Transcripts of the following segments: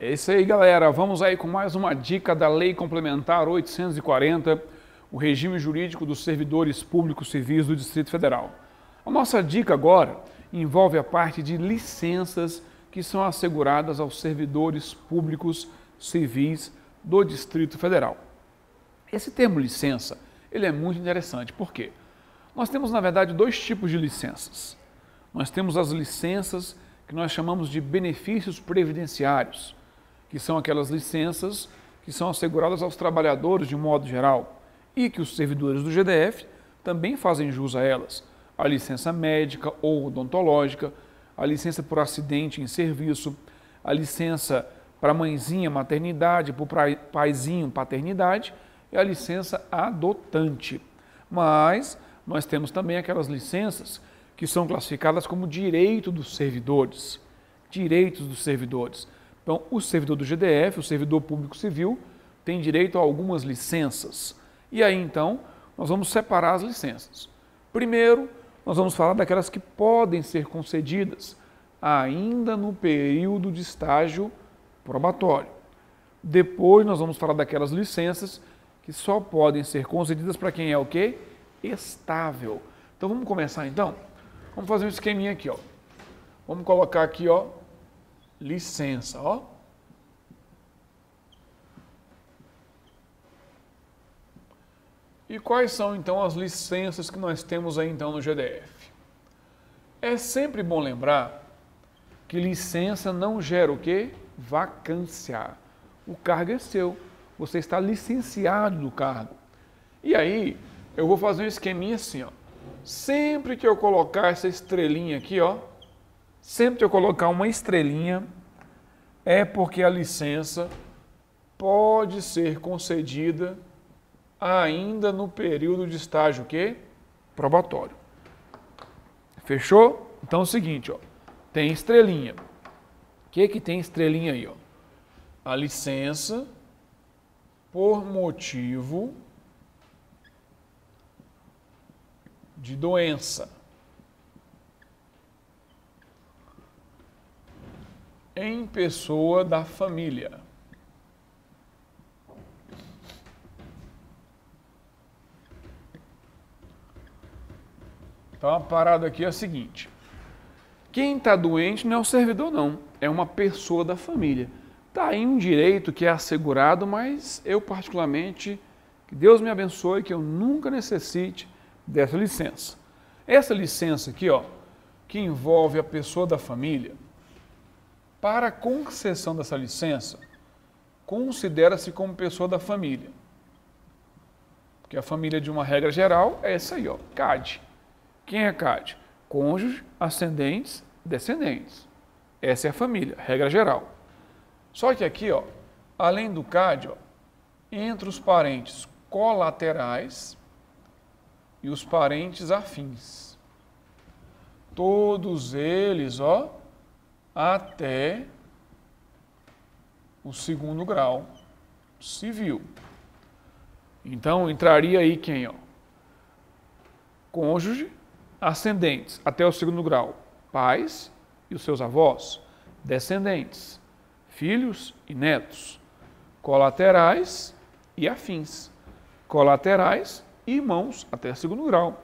É isso aí, galera. Vamos aí com mais uma dica da Lei Complementar 840, o regime jurídico dos servidores públicos civis do Distrito Federal. A nossa dica agora envolve a parte de licenças que são asseguradas aos servidores públicos civis do Distrito Federal. Esse termo licença, ele é muito interessante. Por quê? Nós temos, na verdade, dois tipos de licenças. Nós temos as licenças que nós chamamos de benefícios previdenciários, que são aquelas licenças que são asseguradas aos trabalhadores de um modo geral e que os servidores do GDF também fazem jus a elas. A licença médica ou odontológica, a licença por acidente em serviço, a licença para mãezinha maternidade, para paizinho paternidade e a licença adotante. Mas nós temos também aquelas licenças que são classificadas como direito dos servidores. Direitos dos servidores. Então, o servidor do GDF, o servidor público civil, tem direito a algumas licenças. E aí, então, nós vamos separar as licenças. Primeiro, nós vamos falar daquelas que podem ser concedidas ainda no período de estágio probatório. Depois, nós vamos falar daquelas licenças que só podem ser concedidas para quem é o quê? Estável. Então, vamos começar, então? Vamos fazer um esqueminha aqui, ó. Vamos colocar aqui, ó, licença, ó. E quais são, então, as licenças que nós temos aí, então, no GDF? É sempre bom lembrar que licença não gera o quê? Vacância. O cargo é seu. Você está licenciado do cargo. E aí, eu vou fazer um esqueminha assim, ó. Sempre que eu colocar essa estrelinha aqui, ó, sempre que eu colocar uma estrelinha, é porque a licença pode ser concedida ainda no período de estágio quê? Probatório. Fechou? Então é o seguinte, ó, tem estrelinha. O que tem estrelinha aí, ó? A licença por motivo de doença em pessoa da família. Então a parada aqui é a seguinte: quem está doente não é o servidor, não, é uma pessoa da família. Está aí um direito que é assegurado, mas eu particularmente, que Deus me abençoe, que eu nunca necessite dessa licença. Essa licença aqui, ó, que envolve a pessoa da família, para a concessão dessa licença, considera-se como pessoa da família. Porque a família, de uma regra geral, é essa aí, ó, CAD. Quem é CAD? Cônjuge, ascendentes, descendentes. Essa é a família, regra geral. Só que aqui, ó, além do CAD, ó, entre os parentes colaterais e os parentes afins. Todos eles, ó, até o segundo grau civil. Então, entraria aí quem, ó? Cônjuge, ascendentes, até o segundo grau, pais e os seus avós, descendentes, filhos e netos, colaterais e afins, colaterais e irmãos até segundo grau.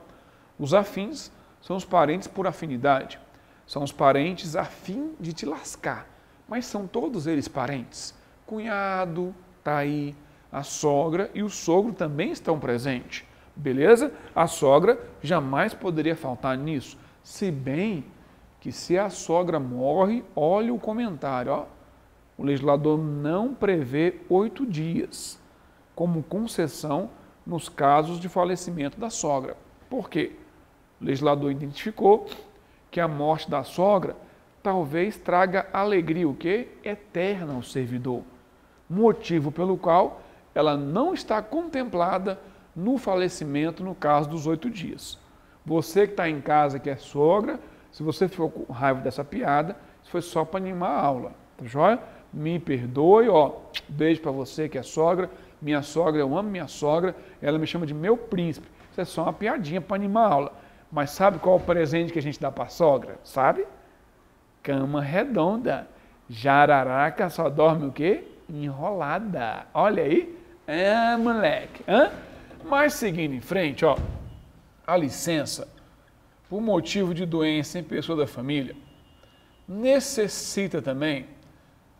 Os afins são os parentes por afinidade, são os parentes a fim de te lascar, mas são todos eles parentes. Cunhado está aí, a sogra e o sogro também estão presentes, beleza? A sogra jamais poderia faltar nisso, se bem que se a sogra morre, olha o comentário, ó, o legislador não prevê 8 dias como concessão nos casos de falecimento da sogra. Por quê? O legislador identificou que a morte da sogra talvez traga alegria, o quê? Eterna ao servidor. Motivo pelo qual ela não está contemplada no falecimento no caso dos 8 dias. Você que está em casa, que é sogra, se você ficou com raiva dessa piada, isso foi só para animar a aula, tá joia? Me perdoe, ó, beijo para você que é sogra, minha sogra, eu amo minha sogra, ela me chama de meu príncipe. Isso é só uma piadinha para animar a aula. Mas sabe qual é o presente que a gente dá para a sogra? Sabe? Cama redonda. Jararaca só dorme o quê? Enrolada. Olha aí. Ah, moleque. Hã? Mas seguindo em frente, ó, a licença, por motivo de doença em pessoa da família, necessita também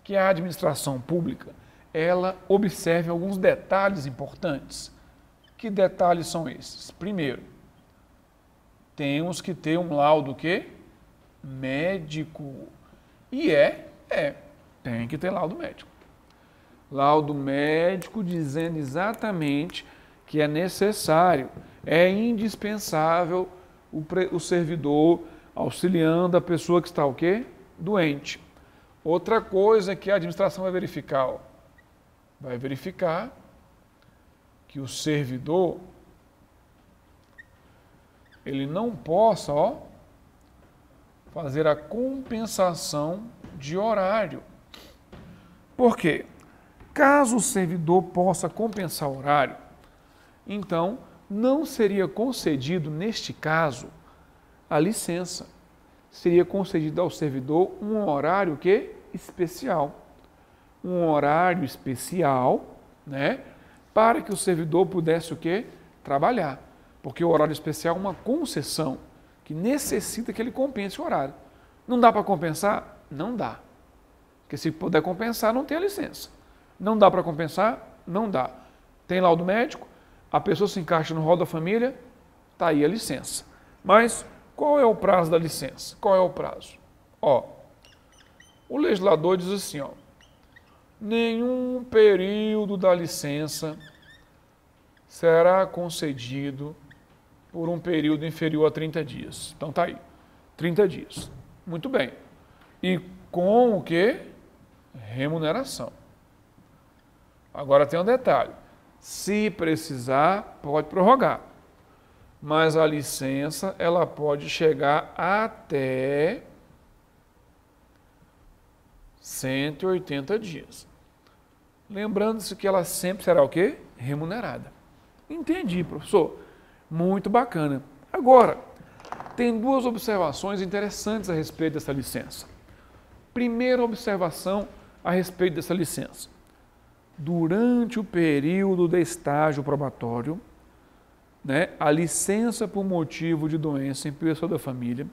que a administração pública ela observe alguns detalhes importantes. Que detalhes são esses? Primeiro, temos que ter um laudo quê? Médico. E tem que ter laudo médico. Laudo médico dizendo exatamente que é necessário, é indispensável o servidor auxiliando a pessoa que está o quê? Doente. Outra coisa que a administração vai verificar, ó, vai verificar que o servidor ele não possa, ó, fazer a compensação de horário. Por quê? Caso o servidor possa compensar o horário, então não seria concedido, neste caso, a licença. Seria concedido ao servidor um horário que? Especial. Um horário especial, né? Para que o servidor pudesse o quê? Trabalhar. Porque o horário especial é uma concessão que necessita que ele compense o horário. Não dá para compensar? Não dá. Porque se puder compensar, não tem a licença. Não dá para compensar? Não dá. Tem laudo médico, a pessoa se encaixa no rol da família, está aí a licença. Mas qual é o prazo da licença? Qual é o prazo? Ó, o legislador diz assim, ó, nenhum período da licença será concedido por um período inferior a 30 dias. Então tá aí, 30 dias. Muito bem. E com o quê? Remuneração. Agora tem um detalhe. Se precisar, pode prorrogar. Mas a licença, ela pode chegar até 180 dias. Lembrando-se que ela sempre será o quê? Remunerada. Entendi, professor. Muito bacana. Agora, tem duas observações interessantes a respeito dessa licença. Primeira observação a respeito dessa licença. Durante o período de estágio probatório, né, a licença por motivo de doença em pessoa da família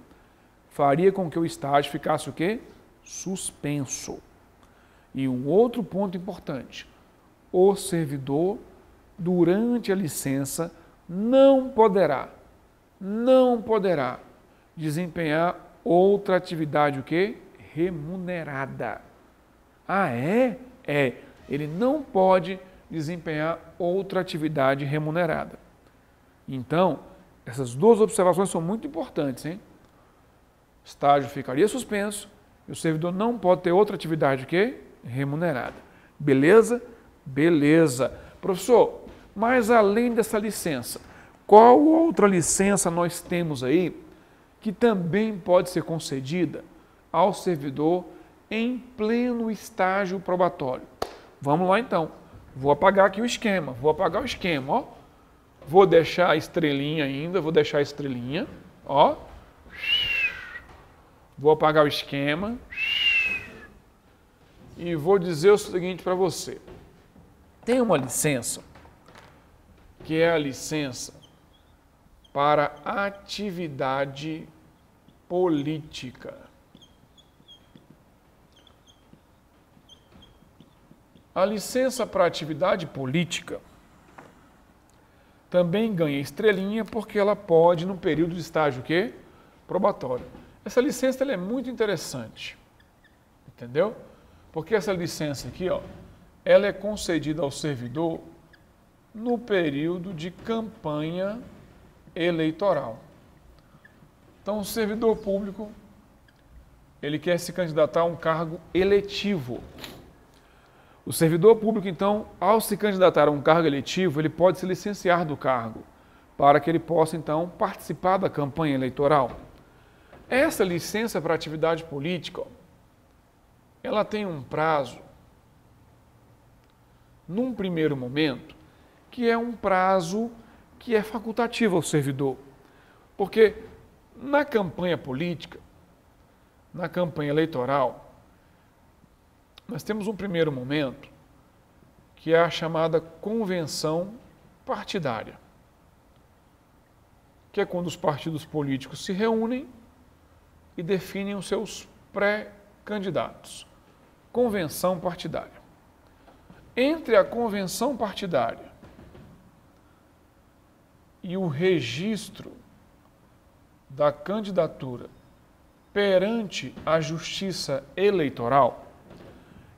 faria com que o estágio ficasse o quê? Suspenso. E um outro ponto importante, o servidor, durante a licença, não poderá desempenhar outra atividade o quê? Remunerada. Ah, é? É. Ele não pode desempenhar outra atividade remunerada. Então, essas duas observações são muito importantes, hein? O estágio ficaria suspenso e o servidor não pode ter outra atividade que remunerada. Beleza? Beleza. Professor, mas além dessa licença, qual outra licença nós temos aí que também pode ser concedida ao servidor em pleno estágio probatório? Vamos lá então. Vou apagar aqui o esquema. Ó. Vou deixar a estrelinha ainda, ó. Vou apagar o esquema e vou dizer o seguinte para você. Tem uma licença, que é a licença para atividade política. A licença para atividade política também ganha estrelinha porque ela pode, no período de estágio o quê? Probatório. Essa licença ela é muito interessante, entendeu? Porque essa licença aqui, ó, ela é concedida ao servidor no período de campanha eleitoral. Então, o servidor público, ele quer se candidatar a um cargo eletivo. O servidor público, então, ao se candidatar a um cargo eletivo, ele pode se licenciar do cargo, para que ele possa, então, participar da campanha eleitoral. Essa licença para atividade política, ó, ela tem um prazo, num primeiro momento, que é um prazo que é facultativo ao servidor. Porque na campanha política, na campanha eleitoral, nós temos um primeiro momento, que é a chamada convenção partidária, que é quando os partidos políticos se reúnem e definem os seus pré-candidatos. Convenção partidária. Entre a convenção partidária e o registro da candidatura perante a Justiça Eleitoral,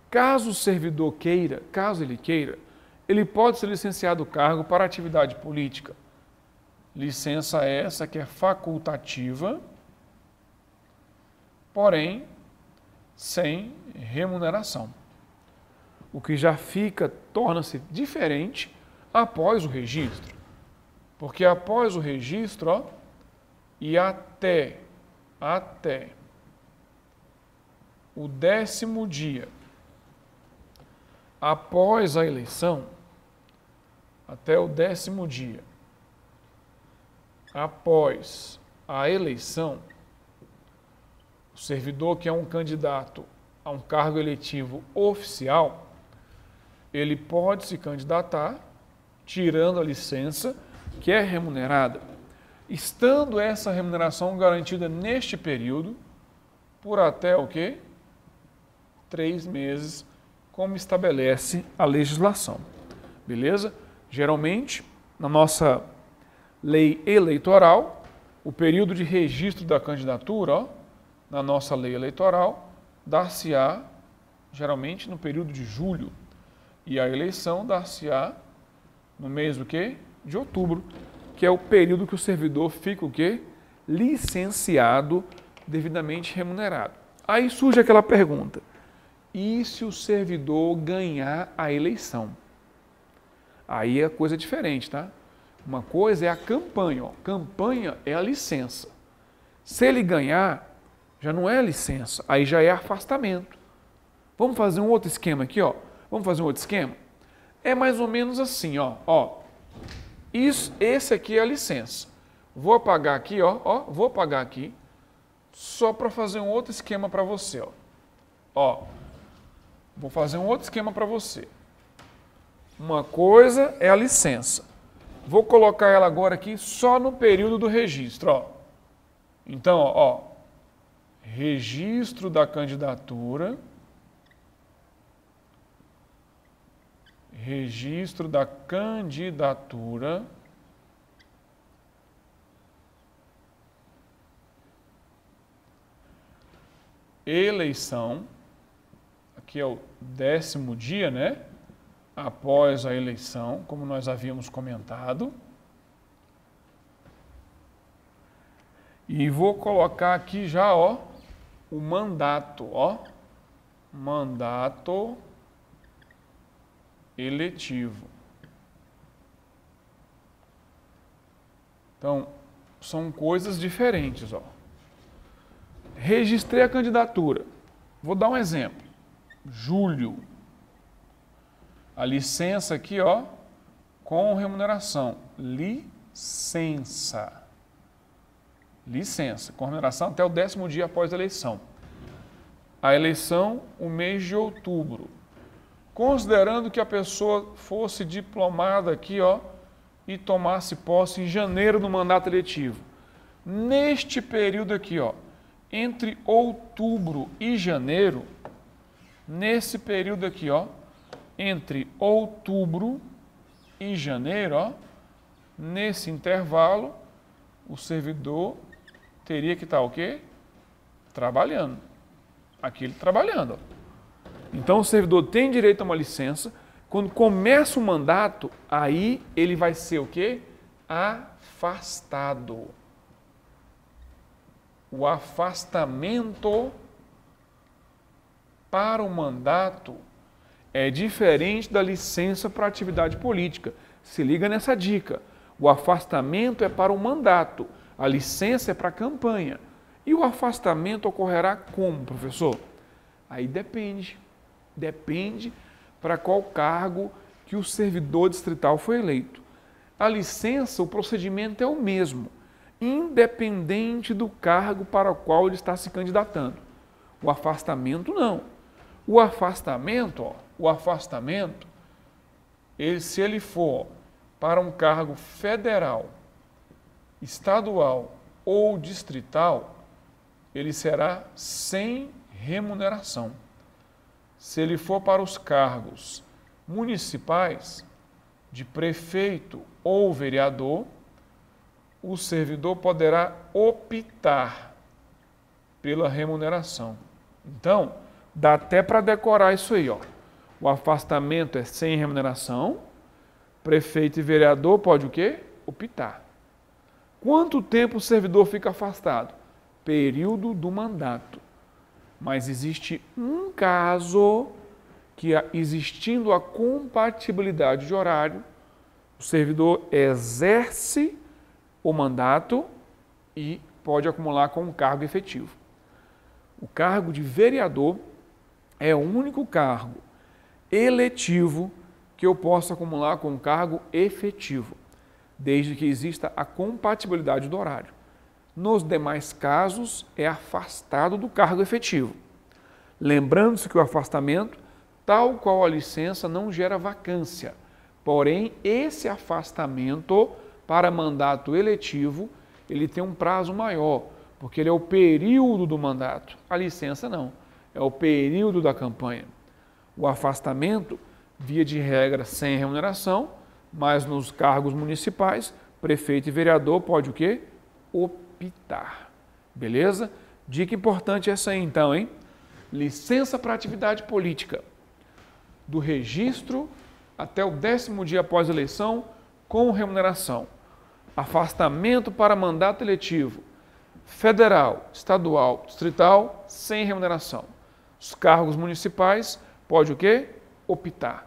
caso o servidor queira, caso ele queira, ele pode ser licenciado do cargo para atividade política. Licença essa que é facultativa, porém sem remuneração. O que já torna-se diferente após o registro. Porque após o registro, e até o 10º dia após a eleição, até o 10º dia após a eleição, o servidor que é um candidato a um cargo eletivo oficial, ele pode se candidatar tirando a licença que é remunerada, estando essa remuneração garantida neste período por até o quê? 3 meses, como estabelece a legislação. Beleza? Geralmente, na nossa lei eleitoral, o período de registro da candidatura, na nossa lei eleitoral, dar-se-á geralmente no período de julho, e a eleição dar-se-á no mês do quê? De outubro, que é o período que o servidor fica o quê? Licenciado, devidamente remunerado. Aí surge aquela pergunta: e se o servidor ganhar a eleição? Aí a coisa é diferente, tá? Uma coisa é a campanha, ó. Campanha é a licença. Se ele ganhar, já não é licença, aí já é afastamento. Vamos fazer um outro esquema aqui, ó. Vamos fazer um outro esquema? É mais ou menos assim, ó. Esse aqui é a licença. Vou apagar aqui, vou apagar aqui, só para fazer um outro esquema para você, ó. Vou fazer um outro esquema para você. Uma coisa é a licença. Vou colocar ela agora aqui só no período do registro, ó. Então, ó, registro da candidatura, registro da candidatura, eleição, aqui é o 10º dia, né? Após a eleição, como nós havíamos comentado. E vou colocar aqui já, ó, o mandato, ó. Mandato eletivo. Então, são coisas diferentes, ó. Registrei a candidatura. Vou dar um exemplo. Julho. A licença aqui, ó, com remuneração. Licença. Licença, com remuneração até o 10º dia após a eleição. A eleição, o mês de outubro. Considerando que a pessoa fosse diplomada aqui, ó, e tomasse posse em janeiro do mandato eletivo. Neste período aqui, ó, entre outubro e janeiro, nesse período aqui, ó, entre outubro e janeiro, ó, nesse intervalo, o servidor teria que estar o quê? Trabalhando. Aqui ele trabalhando, ó. Então, o servidor tem direito a uma licença. Quando começa o mandato, aí ele vai ser o quê? Afastado. O afastamento para o mandato é diferente da licença para atividade política. Se liga nessa dica. O afastamento é para o mandato. A licença é para a campanha. E o afastamento ocorrerá como, professor? Aí depende. Depende para qual cargo que o servidor distrital foi eleito. A licença, o procedimento é o mesmo, independente do cargo para o qual ele está se candidatando. O afastamento não. O afastamento, se ele for para um cargo federal, estadual ou distrital, ele será sem remuneração. Se ele for para os cargos municipais, de prefeito ou vereador, o servidor poderá optar pela remuneração. Então, dá até para decorar isso aí, ó. O afastamento é sem remuneração, prefeito e vereador pode o quê? Optar. Quanto tempo o servidor fica afastado? Período do mandato. Mas existe um caso que, existindo a compatibilidade de horário, o servidor exerce o mandato e pode acumular com um cargo efetivo. O cargo de vereador é o único cargo eletivo que eu posso acumular com um cargo efetivo, desde que exista a compatibilidade do horário. Nos demais casos, é afastado do cargo efetivo. Lembrando-se que o afastamento, tal qual a licença, não gera vacância. Porém, esse afastamento para mandato eletivo, ele tem um prazo maior, porque ele é o período do mandato. A licença não, é o período da campanha. O afastamento, via de regra, sem remuneração, mas nos cargos municipais, prefeito e vereador pode o quê? Optar. Beleza? Dica importante essa aí então, hein? Licença para atividade política. Do registro até o 10º dia após a eleição, com remuneração. Afastamento para mandato eletivo. Federal, estadual, distrital, sem remuneração. Os cargos municipais pode o quê? Optar.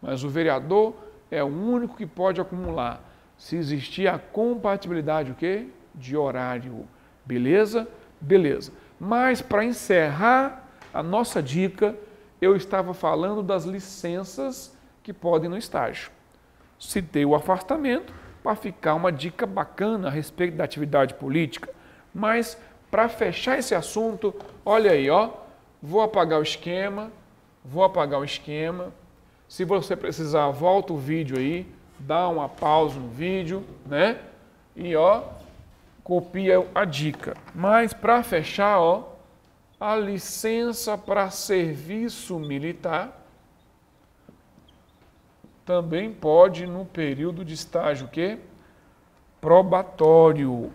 Mas o vereador é o único que pode acumular, se existir a compatibilidade o quê? De horário. Beleza? Beleza. Mas para encerrar a nossa dica, eu estava falando das licenças que podem no estágio. Citei o afastamento para ficar uma dica bacana a respeito da atividade política. Mas para fechar esse assunto, olha aí, ó, vou apagar o esquema. Se você precisar, volta o vídeo aí, dá uma pausa no vídeo, né? E ó, copia a dica. Mas para fechar, ó, a licença para serviço militar também pode no período de estágio quê? Probatório,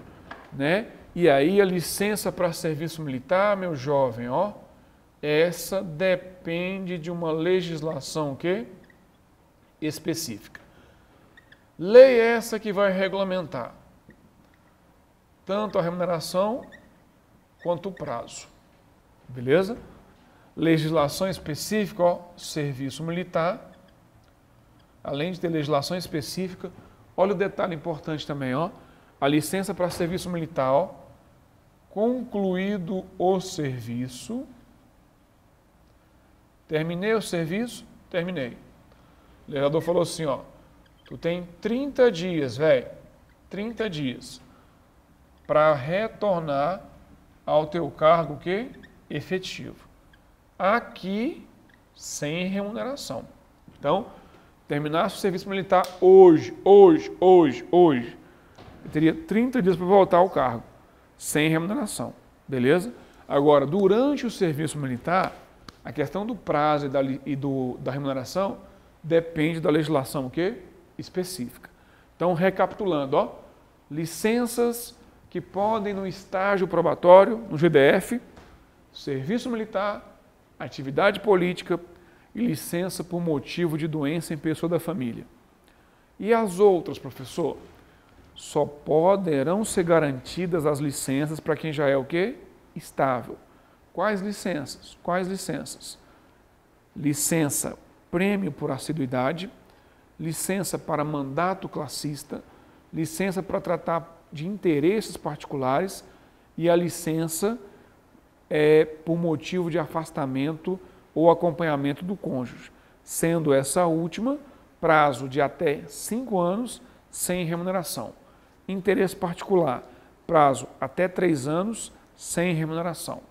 né? E aí a licença para serviço militar, meu jovem, ó, essa depende de uma legislação quê? Específica. Lei essa que vai regulamentar tanto a remuneração quanto o prazo. Beleza? Legislação específica, ó, serviço militar. Além de ter legislação específica, olha o detalhe importante também, ó. A licença para serviço militar, ó. Concluído o serviço. Terminei o serviço? Terminei. O legislador falou assim, ó. Tu tem 30 dias, velho. 30 dias. Para retornar ao teu cargo que efetivo. Aqui, sem remuneração. Então, terminasse o serviço militar hoje. Eu teria 30 dias para voltar ao cargo, sem remuneração. Beleza? Agora, durante o serviço militar, a questão do prazo da remuneração depende da legislação o quê? Específica. Então, recapitulando, ó, licenças que podem no estágio probatório, no GDF, serviço militar, atividade política e licença por motivo de doença em pessoa da família. E as outras, professor? Só poderão ser garantidas as licenças para quem já é o quê? Estável. Quais licenças? Quais licenças? Licença prêmio por assiduidade, licença para mandato classista, licença para tratar de interesses particulares e a licença por motivo de afastamento ou acompanhamento do cônjuge, sendo essa última prazo de até 5 anos sem remuneração. Interesse particular, prazo até 3 anos sem remuneração,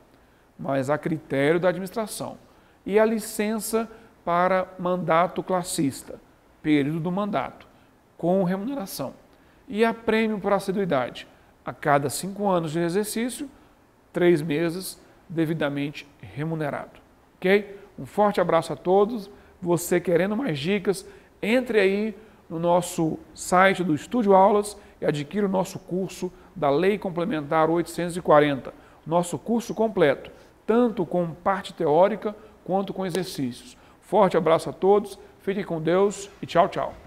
mas a critério da administração. e a licença para mandato classista, período do mandato, com remuneração. E a prêmio por assiduidade, a cada 5 anos de exercício, 3 meses devidamente remunerado. Ok? Um forte abraço a todos. Você querendo mais dicas, entre aí no nosso site do Estúdio Aulas e adquira o nosso curso da Lei Complementar 840, nosso curso completo, tanto com parte teórica quanto com exercícios. Forte abraço a todos, fiquem com Deus e tchau, tchau.